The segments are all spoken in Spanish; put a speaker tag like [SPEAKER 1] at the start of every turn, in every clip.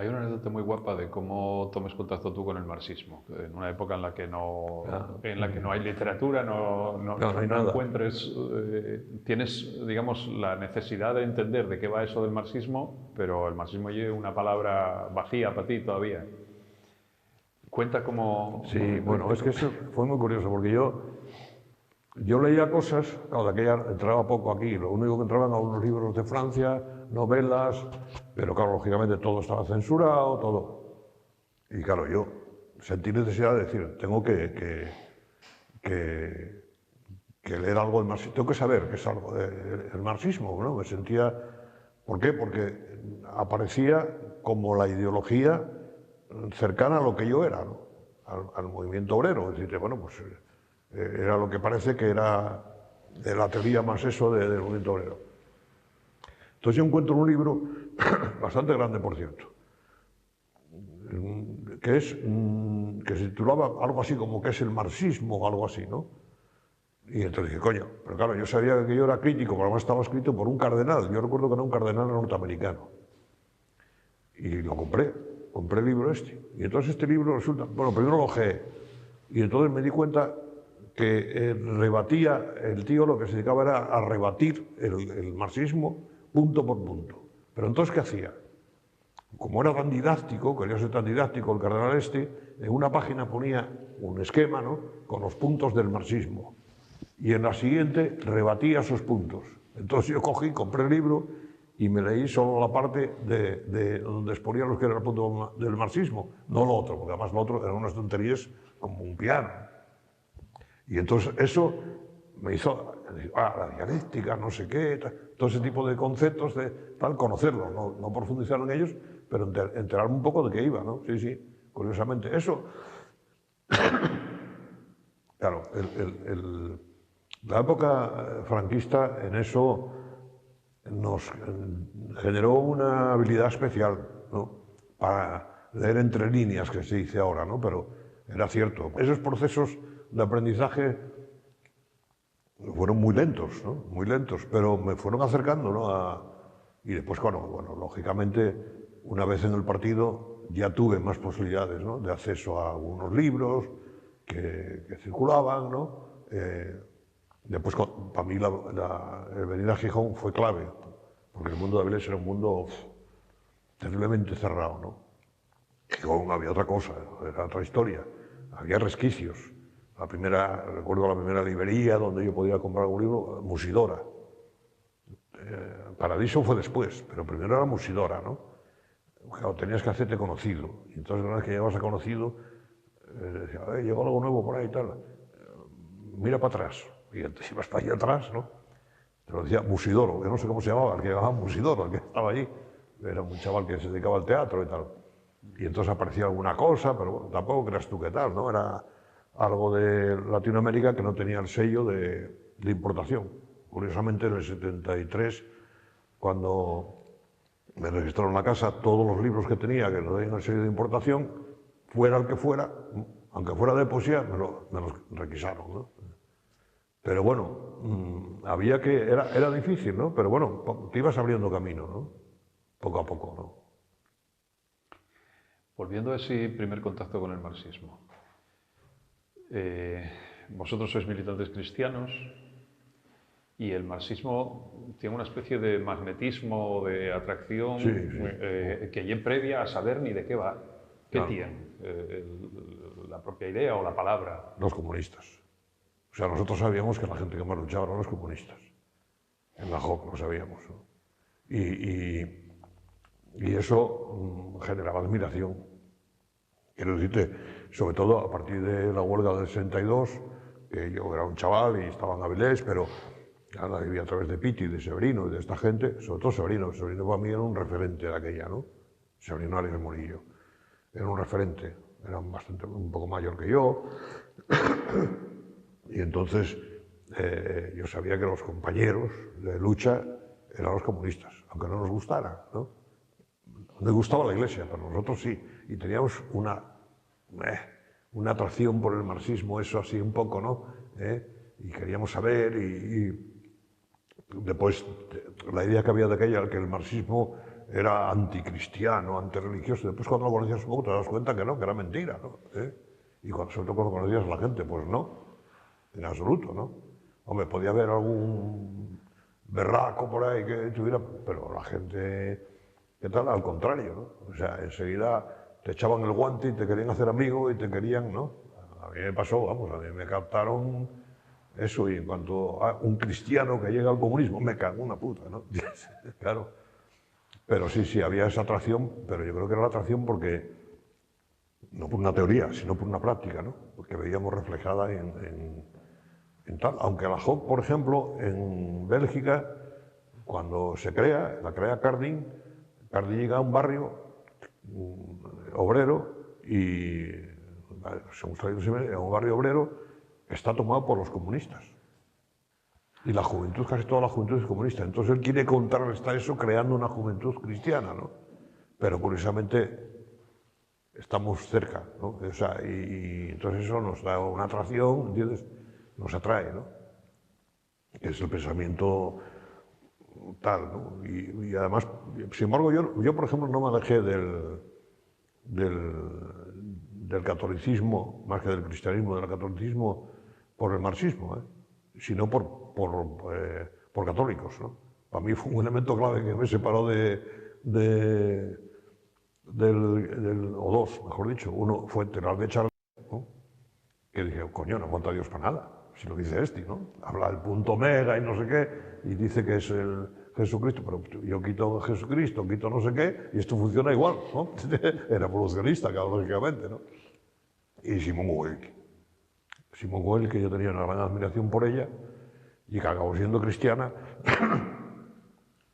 [SPEAKER 1] Hay una anécdota muy guapa de cómo tomes contacto tú con el marxismo, en una época en la que no hay literatura,
[SPEAKER 2] No hay
[SPEAKER 1] no
[SPEAKER 2] nada.
[SPEAKER 1] encuentres, tienes, digamos, la necesidad de entender de qué va eso del marxismo, pero el marxismo lleva una palabra vacía para ti todavía. Cuenta cómo...
[SPEAKER 2] Sí, bueno, es que eso fue muy curioso, porque yo leía cosas, claro, de aquella entraba poco aquí, lo único que entraban a unos libros de Francia, novelas, pero claro, lógicamente todo estaba censurado, todo. Y claro, yo sentí necesidad de decir, tengo que leer algo del marxismo, tengo que saber qué es algo del marxismo, ¿no? Me sentía... ¿Por qué? Porque aparecía como la ideología cercana a lo que yo era, ¿no? Al movimiento obrero. Es decir, bueno, pues era lo que parece que era de la teoría más eso del movimiento obrero. Entonces yo encuentro un libro, bastante grande por cierto, que se titulaba algo así como ¿qué es el marxismo? O algo así, ¿no? Y entonces dije, coño, pero claro, yo sabía que yo era crítico, pero además estaba escrito por un cardenal. Yo recuerdo que era un cardenal norteamericano. Y lo compré el libro este. Y entonces este libro resulta, bueno, primero lo ojeé. Y entonces me di cuenta que rebatía, el tío lo que se dedicaba era a rebatir el marxismo punto por punto. Pero entonces, ¿qué hacía? Como era tan didáctico, quería ser tan didáctico el cardenal este, en una página ponía un esquema, ¿no?, con los puntos del marxismo. Y en la siguiente rebatía esos puntos. Entonces yo cogí, compré el libro y me leí solo la parte de donde exponía los que era el punto del marxismo, no lo otro, porque además lo otro eran unas tonterías como un piano. Y entonces eso me hizo, la dialéctica, no sé qué, todo ese tipo de conceptos, de tal, conocerlos, no profundizar en ellos, pero enterarme un poco de qué iba, ¿no? Sí, sí, curiosamente. Eso, claro, la época franquista en eso nos generó una habilidad especial, ¿no?, para leer entre líneas, que se dice ahora, ¿no? Pero era cierto. Esos procesos de aprendizaje fueron muy lentos, ¿no?, muy lentos, pero me fueron acercando, ¿no?, y después, bueno, lógicamente, una vez en el partido ya tuve más posibilidades, ¿no?, de acceso a algunos libros que circulaban, ¿no? Después, para mí, el venir a Gijón fue clave, porque el mundo de Avilés era un mundo terriblemente cerrado, ¿no? Gijón había otra cosa, era otra historia, había resquicios. Recuerdo la primera librería donde yo podía comprar un libro, Musidora. Paradiso fue después, pero primero era Musidora, ¿no? Claro, tenías que hacerte conocido. Y entonces, una vez que llegabas a conocido, decía, llegó algo nuevo por ahí y tal. Mira para atrás. Y entonces ibas para allá atrás, ¿no? Te lo decía Musidoro, yo no sé cómo se llamaba, el que llamaba Musidoro, el que estaba allí. Era un chaval que se dedicaba al teatro y tal. Y entonces aparecía alguna cosa, pero bueno, tampoco creas tú qué tal, ¿no? Era algo de Latinoamérica que no tenía el sello de importación. Curiosamente, en el 73, cuando me registraron la casa, todos los libros que tenía que no tenían el sello de importación, fuera el que fuera, aunque fuera de poesía, me los requisaron, ¿no? Pero bueno, era difícil, ¿no? Pero bueno, te ibas abriendo camino, ¿no? Poco a poco, ¿no?
[SPEAKER 1] Volviendo a ese primer contacto con el marxismo. Vosotros sois militantes cristianos y el marxismo tiene una especie de magnetismo, de atracción,
[SPEAKER 2] Sí, sí.
[SPEAKER 1] que ya previa a saber ni de qué va. ¿Qué
[SPEAKER 2] Claro.
[SPEAKER 1] tiene? ¿La propia idea o la palabra?
[SPEAKER 2] Los comunistas. O sea, nosotros sabíamos que la gente que más luchaba eran los comunistas. En la JOC lo sabíamos, ¿no? Y eso generaba admiración. Quiero decirte, sobre todo a partir de la huelga del 62, que yo era un chaval y estaba en Avilés, pero la vivía a través de Piti, de Severino y de esta gente, sobre todo Severino. Severino para mí era un referente de aquella, ¿no? Severino Arias Morillo. Era un referente, era un poco mayor que yo. Y entonces yo sabía que los compañeros de lucha eran los comunistas, aunque no nos gustara, ¿no? Nos gustaba la Iglesia, pero nosotros sí. Y teníamos una atracción por el marxismo, eso así un poco, ¿no? Y queríamos saber y después la idea que había de aquella, que el marxismo era anticristiano, antirreligioso. Después cuando lo conocías un poco te das cuenta que no, que era mentira, ¿no? Y cuando, sobre todo cuando conocías a la gente, pues no, en absoluto, ¿no? Hombre, podía haber algún berraco por ahí que tuviera, pero la gente, ¿qué tal? Al contrario, ¿no? O sea, enseguida te echaban el guante y te querían hacer amigo y te querían, ¿no? A mí me pasó, vamos, a mí me captaron eso, y en cuanto a un cristiano que llega al comunismo, me cago en una puta, ¿no? Claro. Pero sí, había esa atracción, pero yo creo que era la atracción porque, no por una teoría, sino por una práctica, ¿no? Porque veíamos reflejada en tal. Aunque la JOC, por ejemplo, en Bélgica, cuando se crea, la crea Cardin llega a un barrio obrero y, según está diciendo, un barrio obrero que está tomado por los comunistas. Y la juventud, casi toda la juventud es comunista. Entonces él quiere contrarrestar eso creando una juventud cristiana, ¿no? Pero curiosamente estamos cerca, ¿no? O sea, y entonces eso nos da una atracción, ¿entiendes? Nos atrae, ¿no? Es el pensamiento tal, ¿no? Y además, sin embargo, yo, por ejemplo, no me alejé del catolicismo, más que del cristianismo, del catolicismo, por el marxismo, sino por católicos, ¿no? Para mí fue un elemento clave que me separó o dos, mejor dicho. Uno fue Terral de Charles, ¿no? Que dije, coño, no cuenta Dios para nada, si lo dice este, ¿no? Habla del punto omega y no sé qué, y dice que es el Jesucristo, pero yo quito Jesucristo, quito no sé qué, y esto funciona igual, ¿no? Era evolucionista, lógicamente, ¿no? Y Simone Weil, que yo tenía una gran admiración por ella, y que acabó siendo cristiana,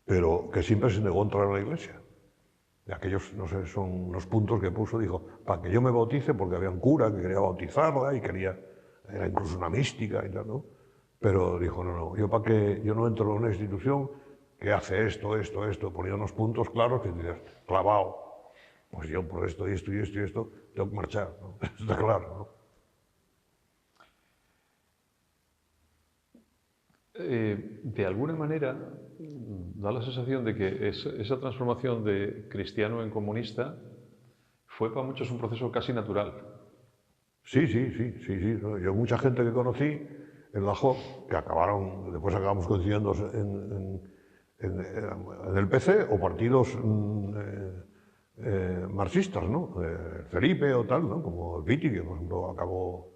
[SPEAKER 2] pero que siempre se negó a entrar a la iglesia. De aquellos, no sé, son los puntos que puso, dijo, para que yo me bautice, porque había un cura que quería bautizarla y era incluso una mística y tal, ¿no? Pero dijo, no, yo no entro en una institución que hace esto, ponía unos puntos claros que dices, clavado, pues yo por esto y esto y esto y esto tengo que marchar, ¿no? Está claro, ¿no?
[SPEAKER 1] De alguna manera, da la sensación de que esa transformación de cristiano en comunista fue para muchos un proceso casi natural.
[SPEAKER 2] Sí. Yo mucha gente que conocí en la JOC, que después acabamos coincidiendo en el PC o partidos marxistas, ¿no? Felipe o tal, ¿no? Como el Viti, que por ejemplo acabó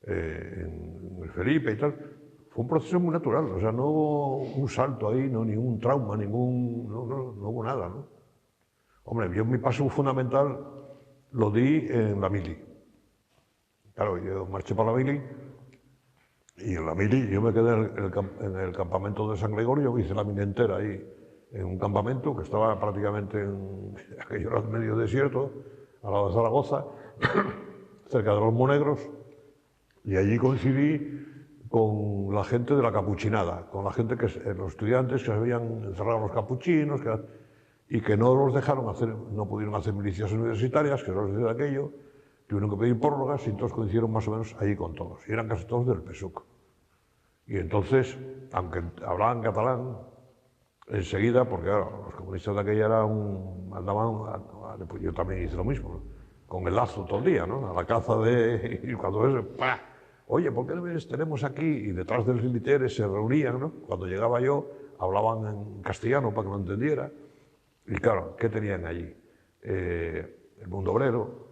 [SPEAKER 2] en el Felipe y tal. Fue un proceso muy natural, o sea, no hubo un salto ahí, no, ningún trauma, no hubo nada, ¿no? Hombre, yo mi paso fundamental lo di en la mili. Claro, yo marché para la mili y en la mili yo me quedé en el campamento de San Gregorio, hice la mili entera ahí en un campamento que estaba prácticamente aquello era medio desierto, al lado de Zaragoza, cerca de los Monegros, y allí coincidí con la gente de la capuchinada, con la gente los estudiantes que se habían encerrado los capuchinos y que no los dejaron hacer, no pudieron hacer milicias universitarias, que no les dio aquello, tuvieron que pedir prórrogas y entonces coincidieron más o menos allí con todos, y eran casi todos del PSUC. Y entonces, aunque hablaban catalán, enseguida, porque claro, los comunistas de aquella andaban, pues yo también hice lo mismo, ¿no? Con el lazo todo el día, ¿no? A la caza y cuando eso, ¡pah! Oye, ¿por qué tenemos aquí? Y detrás de los militares se reunían, ¿no? Cuando llegaba yo, hablaban en castellano para que lo entendiera. Y claro, ¿qué tenían allí? El mundo obrero,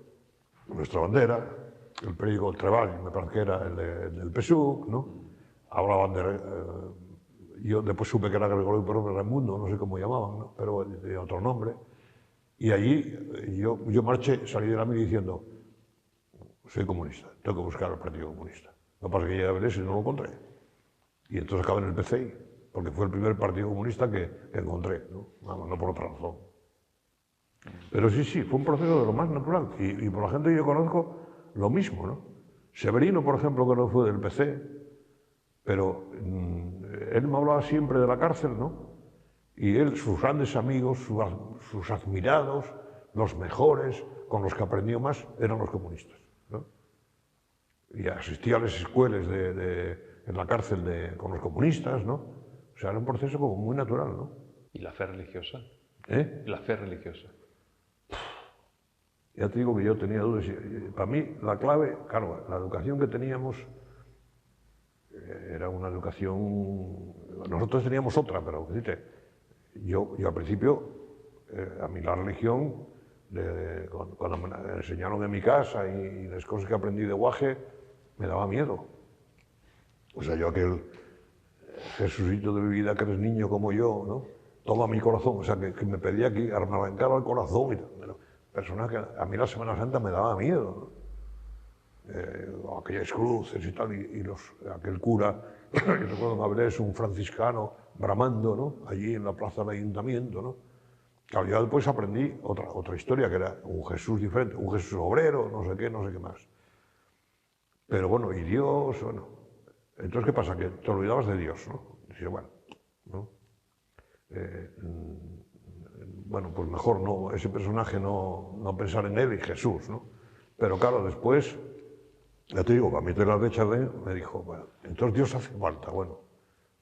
[SPEAKER 2] nuestra bandera, el periódico El Treball, me parece que era el del PSUC, ¿no? Hablaban yo después supe que era Gregorio Perón Raimundo, no sé cómo llamaban, ¿no? Pero tenía otro nombre. Y allí yo marché, salí de la mili diciendo, soy comunista, tengo que buscar al Partido Comunista. Lo que pasa es que llegué a Vélez y no lo encontré. Y entonces acabé en el PCI, porque fue el primer Partido Comunista que encontré, ¿no? Vamos, no por otra razón. Pero sí, fue un proceso de lo más natural. Y por la gente que yo conozco, lo mismo, ¿no? Severino, por ejemplo, que no fue del PC, pero él me hablaba siempre de la cárcel, ¿no? Y él, sus grandes amigos, sus admirados, los mejores, con los que aprendió más, eran los comunistas, ¿no? Y asistía a las escuelas en la cárcel con los comunistas, ¿no? O sea, era un proceso como muy natural, ¿no?
[SPEAKER 1] ¿Y la fe religiosa?
[SPEAKER 2] ¿Eh?
[SPEAKER 1] La fe religiosa.
[SPEAKER 2] Ya te digo que yo tenía dudas. Para mí, la clave, claro, la educación que teníamos era una educación... Nosotros teníamos otra, pero fíjate, yo al principio, a mí la religión, cuando me la enseñaron en mi casa y las cosas que aprendí de guaje, me daba miedo. O sea, yo aquel Jesucito de mi vida, que eres niño como yo, ¿no? Toma mi corazón, o sea, que me pedía que me arrancara el corazón y tal. Bueno, personaje, a mí la Semana Santa me daba miedo, ¿no? Aquellas cruces y tal, aquel cura, yo recuerdo en Avilés, un franciscano bramando, ¿no? Allí en la plaza del ayuntamiento, ¿no? Claro, yo después aprendí otra historia, que era un Jesús diferente, un Jesús obrero, no sé qué más. Pero bueno, y Dios, bueno. Entonces, ¿qué pasa? Que te olvidabas de Dios, ¿no? Dices, bueno, ¿no? Bueno, pues mejor no, ese personaje no pensar en él y Jesús, ¿no? Pero claro, después, ya te digo, para mí de la derecha me dijo, bueno, entonces Dios hace falta. Bueno,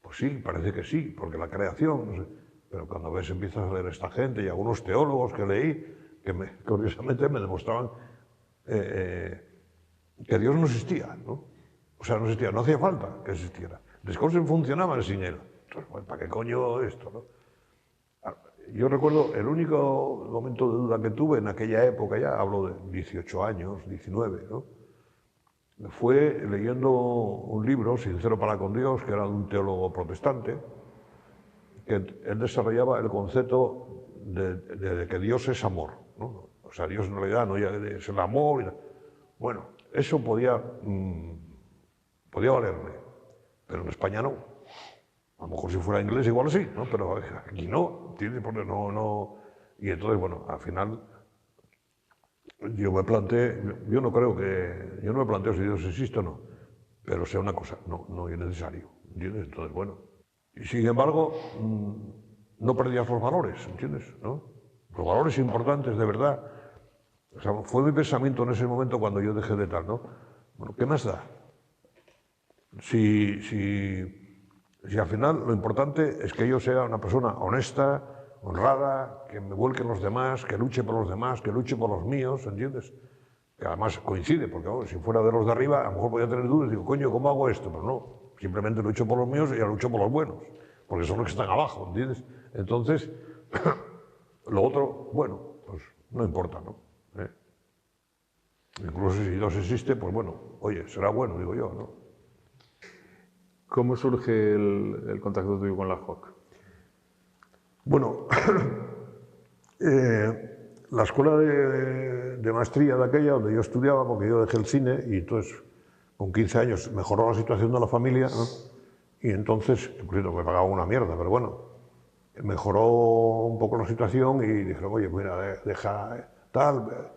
[SPEAKER 2] pues sí, parece que sí, porque la creación, no sé. Pero cuando ves, empiezas a leer esta gente y algunos teólogos que leí, que curiosamente me demostraban que Dios no existía, ¿no? O sea, no existía, no hacía falta que existiera. Las cosas funcionaban sin él. Entonces, bueno, ¿para qué coño esto, no? Yo recuerdo el único momento de duda que tuve en aquella época, ya hablo de 18 años, 19, ¿no? Fue leyendo un libro, Sincero para con Dios, que era de un teólogo protestante, que él desarrollaba el concepto de que Dios es amor, ¿no? O sea, Dios en realidad no es el amor. Bueno, eso podía valerme, pero en España no. A lo mejor si fuera inglés igual sí, ¿no? Pero aquí no, ¿entiendes? Porque no. Y entonces, bueno, al final yo me planteé, yo no me planteo si Dios existe o no, pero sea una cosa, no es necesario, ¿entiendes? Entonces, bueno. Y sin embargo, no perdías los valores, ¿entiendes? ¿No? Los valores importantes de verdad. O sea, fue mi pensamiento en ese momento cuando yo dejé de tal, ¿no? Bueno, ¿qué más da? Si al final lo importante es que yo sea una persona honesta, honrada, que me vuelque en los demás, que luche por los demás, que luche por los míos, ¿entiendes? Que además coincide, porque bueno, si fuera de los de arriba, a lo mejor podía tener dudas, digo, coño, ¿cómo hago esto? Pero no, simplemente lucho por los míos y ya lucho por los buenos, porque son los que están abajo, ¿entiendes? Entonces, lo otro, bueno, pues no importa, ¿no? Incluso si Dios existe, pues bueno, oye, será bueno, digo yo, ¿no?
[SPEAKER 1] ¿Cómo surge el contacto tuyo con la JOC?
[SPEAKER 2] Bueno, la escuela de maestría de aquella donde yo estudiaba, porque yo dejé el cine y entonces con 15 años mejoró la situación de la familia, ¿no? Y entonces, incluso me pagaba una mierda, pero bueno, mejoró un poco la situación y dijeron, oye, mira, deja tal.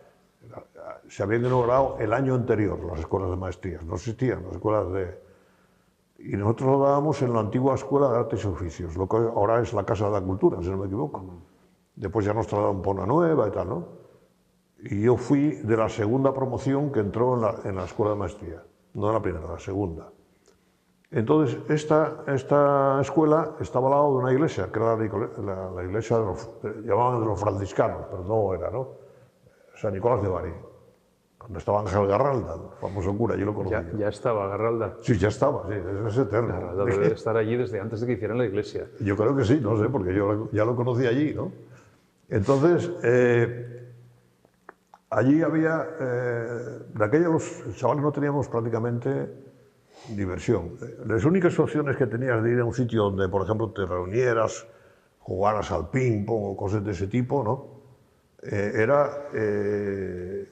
[SPEAKER 2] Se habían inaugurado el año anterior las escuelas de maestría, no existían las escuelas de... Y nosotros lo dábamos en la antigua Escuela de Artes y Oficios, lo que ahora es la Casa de la Cultura, si no me equivoco. Después ya nos trasladaron por una nueva y tal, ¿no? Y yo fui de la segunda promoción que entró en la Escuela de Maestría, no la primera, la segunda. Entonces, esta escuela estaba al lado de una iglesia, que era la iglesia llamaban de los franciscanos, pero no era, ¿no? San Nicolás de Bari. Cuando estaba Ángel Garralda, el famoso cura, yo lo conocía.
[SPEAKER 1] ¿Ya estaba Garralda?
[SPEAKER 2] Sí, ya estaba, sí, es eterno.
[SPEAKER 1] Garralda debe estar allí desde antes de que hicieran la iglesia.
[SPEAKER 2] Yo creo que sí, no sé, porque yo ya lo conocí allí, ¿no? Entonces, allí había, de aquellos los chavales no teníamos prácticamente diversión. Las únicas opciones que tenías de ir a un sitio donde, por ejemplo, te reunieras, jugaras al ping-pong o cosas de ese tipo, ¿no? Era,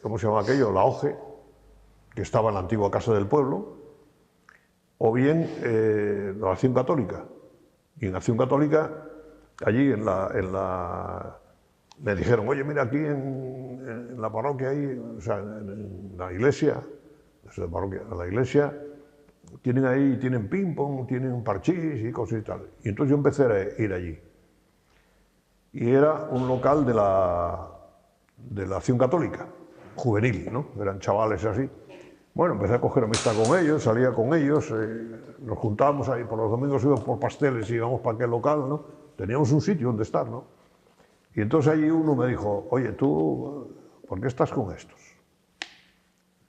[SPEAKER 2] ¿cómo se llama aquello? La OGE, que estaba en la antigua Casa del Pueblo, o bien la Acción Católica. Y en Acción Católica, allí me dijeron, oye, mira, aquí en la parroquia, o sea, en la iglesia, la iglesia, tienen ping-pong, tienen parchís y cosas y tal. Y entonces yo empecé a ir allí. Y era un local de la Acción Católica, juvenil, ¿no? Eran chavales así. Bueno, empecé a coger amistad con ellos, salía con ellos, nos juntábamos ahí, por los domingos íbamos por pasteles y íbamos para aquel local, ¿no? Teníamos un sitio donde estar, ¿no? Y entonces allí uno me dijo, oye, tú, ¿por qué estás con estos?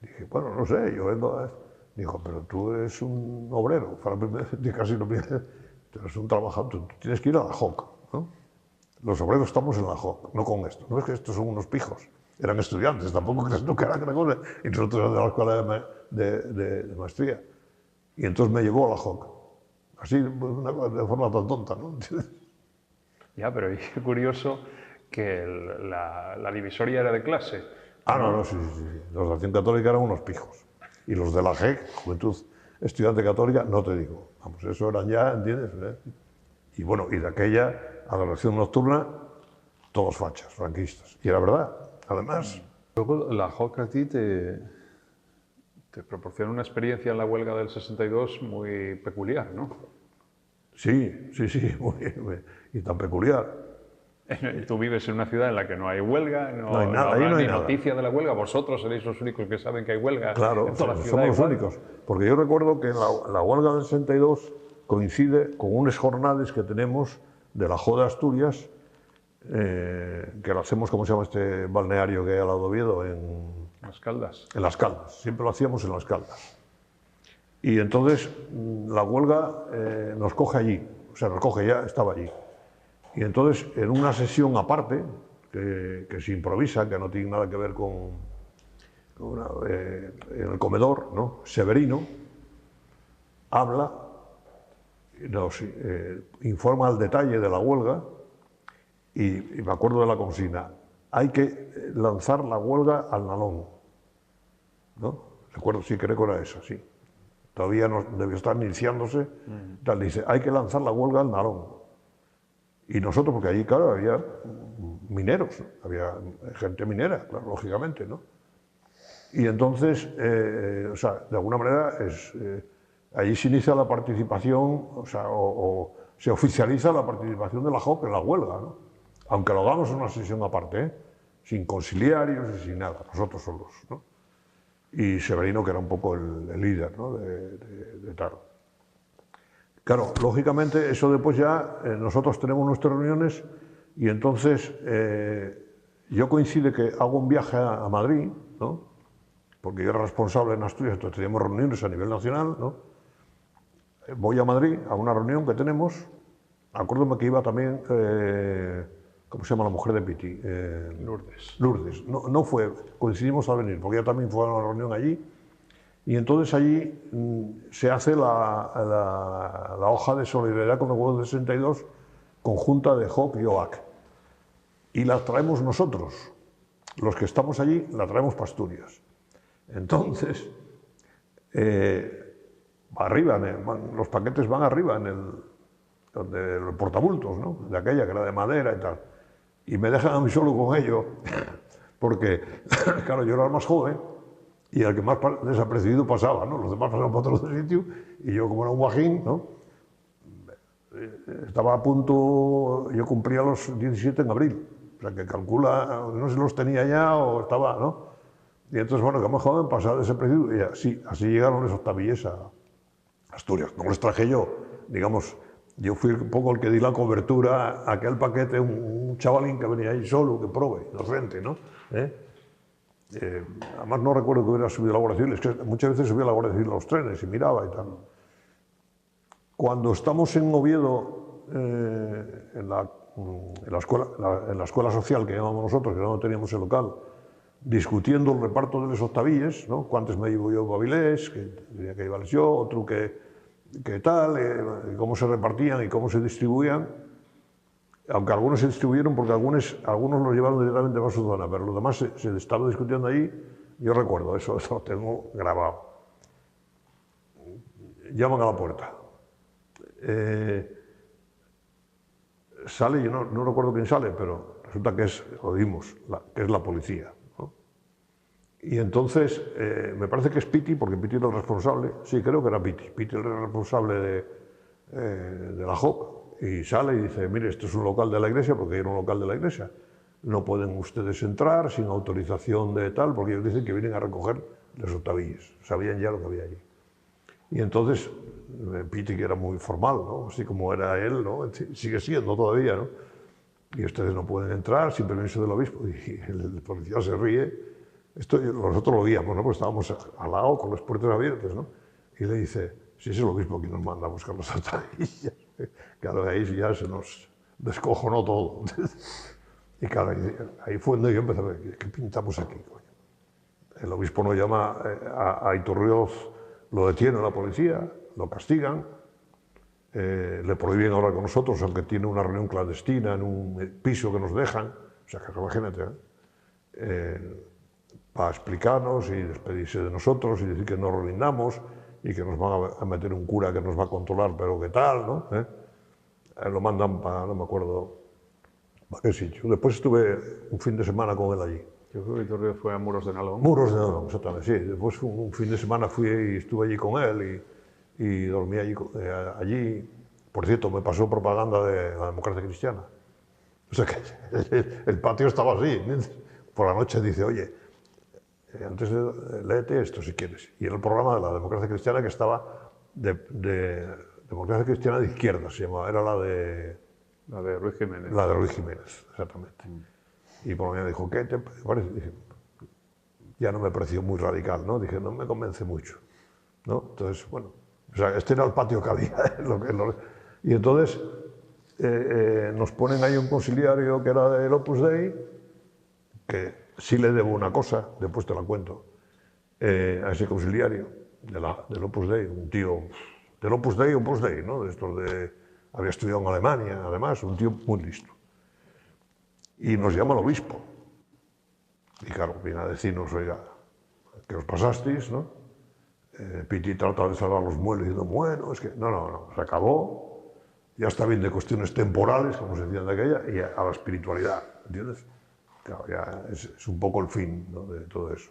[SPEAKER 2] Dije, bueno, no sé, yo vengo a... Dijo, pero tú eres un obrero, casi lo mismo, tú eres un trabajador, tú tienes que ir a la JOC, ¿no? Los obreros estamos en la JOC, no con esto. No es que estos son unos pijos, eran estudiantes, tampoco crees que era gran cosa, y nosotros éramos de la escuela de maestría. Y entonces me llevó a la JOC, así de forma tan tonta, ¿no?
[SPEAKER 1] Ya, pero es curioso que la divisoria era de clase.
[SPEAKER 2] No, sí. Los de Acción Católica eran unos pijos. Y los de la JEC, Juventud Estudiante Católica, no te digo. Vamos, eso eran ya, ¿entiendes? Y bueno, y de aquella adoración nocturna, todos fachas, franquistas. Y era verdad, además.
[SPEAKER 1] Luego la JOC a ti te proporciona una experiencia en la huelga del 62 muy peculiar, ¿no?
[SPEAKER 2] Sí, muy bien, y tan peculiar.
[SPEAKER 1] Tú vives en una ciudad en la que no hay huelga, no
[SPEAKER 2] hay nada,
[SPEAKER 1] habrá
[SPEAKER 2] ahí no hay
[SPEAKER 1] ni
[SPEAKER 2] nada.
[SPEAKER 1] noticia de la huelga. Vosotros seréis los únicos que saben que hay huelga
[SPEAKER 2] Claro,
[SPEAKER 1] en toda la ciudad.
[SPEAKER 2] somos los
[SPEAKER 1] igual.
[SPEAKER 2] únicos. Porque yo recuerdo que la huelga del 62 coincide con unas jornadas que tenemos de la JO de Asturias, que lo hacemos, ¿cómo se llama este balneario que hay al lado de Oviedo? En
[SPEAKER 1] Las Caldas.
[SPEAKER 2] En Las Caldas, siempre lo hacíamos en Las Caldas. Y entonces la huelga nos coge allí, o sea, nos coge ya, estaba allí. Y entonces en una sesión aparte, que se improvisa, que no tiene nada que ver con en el comedor, ¿no? Severino habla, nos informa al detalle de la huelga y me acuerdo de la consigna, hay que lanzar la huelga al Nalón, ¿no? Recuerdo, sí, creo que era esa, sí. Todavía no debió estar iniciándose, tal, dice, hay que lanzar la huelga al Nalón. Y nosotros, porque allí, claro, había mineros, ¿no? Había gente minera, claro, lógicamente, ¿no? Y entonces, o sea, de alguna manera, allí se inicia la participación, o sea, o se oficializa la participación de la JOC en la huelga, ¿no? Aunque lo hagamos en una sesión aparte, ¿eh? Sin conciliarios y sin nada, nosotros solos, ¿no? Y Severino, que era un poco el líder, ¿no? de tal. Claro, lógicamente, eso después ya nosotros tenemos nuestras reuniones y entonces yo coincide que hago un viaje a Madrid, ¿no? Porque yo era responsable en Asturias, entonces teníamos reuniones a nivel nacional, ¿no? Voy a Madrid a una reunión que tenemos, acuérdame que iba también, ¿cómo se llama la mujer de Piti?
[SPEAKER 1] Lourdes.
[SPEAKER 2] Lourdes, no fue, coincidimos al venir, porque ella también fue a una reunión allí. Y entonces allí se hace la hoja de solidaridad con el pueblo del 62, conjunta de JOC y OAC. Y la traemos nosotros, los que estamos allí, la traemos para Asturias. Entonces, arriba, los paquetes van arriba en el portabultos, ¿no? De aquella que era de madera y tal. Y me dejan a mí solo con ello, porque, claro, yo era el más joven, y el que más desapercibido pasaba, ¿no? Los demás pasaban por otro sitio y yo, como era un guajín, ¿no? Estaba a punto, yo cumplía los 17 en abril, o sea que calcula, no sé si los tenía ya o estaba, ¿no? Y entonces, bueno, que más joven pasaba desapercibido y así llegaron esos tabilles a Asturias. No los traje yo, digamos, yo fui un poco el que di la cobertura a aquel paquete, un chavalín que venía ahí solo, que prove, inocente, ¿no? Además no recuerdo que hubiera subido a la Guardia Civil, es que muchas veces subía a la Guardia Civil a los trenes y miraba y tal. Cuando estamos en Oviedo, en la escuela social que llamamos nosotros, que no teníamos el local, discutiendo el reparto de los octavilles, ¿no? Cuántos me llevo yo a Babilés, que tenía que llevarles yo, otro que tal, cómo se repartían y cómo se distribuían. Aunque algunos se distribuyeron porque algunos los llevaron directamente a su zona, pero los demás se estaba discutiendo allí. Yo recuerdo eso lo tengo grabado. Llaman a la puerta. Sale, yo no recuerdo quién sale, pero resulta que oímos, que es la policía, ¿no? Y entonces, me parece que es Piti, porque Piti era el responsable, sí, creo que era Piti. Piti era el responsable de la JOC. Y sale y dice, mire, esto es un local de la iglesia, porque era un local de la iglesia. No pueden ustedes entrar sin autorización de tal, porque ellos dicen que vienen a recoger los octavilles. Sabían ya lo que había allí. Y entonces, Piti, que era muy formal, ¿no? Así como era él, ¿no? Sigue siendo todavía, ¿no? y ustedes no pueden entrar sin permiso del obispo. Y el policía se ríe. Esto nosotros lo veíamos, ¿no? Pues estábamos al lado con las puertas abiertas, ¿no? Y le dice, si es el obispo quien nos manda a buscar las altarillas. Claro, ahí ya se nos descojonó todo. Y claro, ahí fue donde yo empecé a ver, ¿qué pintamos aquí, coño? El obispo nos llama a Iturrioz, lo detiene la policía, lo castigan, le prohíben hablar con nosotros, aunque tiene una reunión clandestina en un piso que nos dejan, o sea, que imagínate, para explicarnos y despedirse de nosotros y decir que no nos rindamos y que nos van a meter un cura que nos va a controlar, pero qué tal, ¿no? Lo mandan para, no me acuerdo, para qué sitio. Después estuve un fin de semana con él allí.
[SPEAKER 1] Yo creo que Iturrioz fue a Muros de Nalón.
[SPEAKER 2] Muros de Nalón, exactamente, sí. Después un fin de semana fui y estuve allí con él y dormí allí. Por cierto, me pasó propaganda de la democracia cristiana. O sea que el patio estaba así. Por la noche dice, oye, antes de léete esto si quieres. Y era el programa de la democracia cristiana que estaba de democracia cristiana de izquierda, se llamaba. Era la de...
[SPEAKER 1] La de Ruiz Jiménez.
[SPEAKER 2] La de Ruiz Jiménez, exactamente. Y por la mañana dijo, ¿qué te parece? Dije, ya no me pareció muy radical, ¿no? Dije, no me convence mucho, ¿no? Entonces, bueno, o sea, este era el patio que había. Y entonces nos ponen ahí un conciliario que era del Opus Dei, que sí le debo una cosa, después te la cuento, a ese conciliario del Opus Dei, un tío del Opus Dei, ¿no? De estos había estudiado en Alemania, además, un tío muy listo. Y nos llama el obispo. Y claro, viene a decirnos, oiga, que os pasasteis, ¿no? Piti trata de salvar los muebles diciendo, bueno, es que... No, se acabó. Ya está bien de cuestiones temporales, como se decían de aquella, y a la espiritualidad, ¿entiendes? Claro, ya es un poco el fin, ¿no? De todo eso.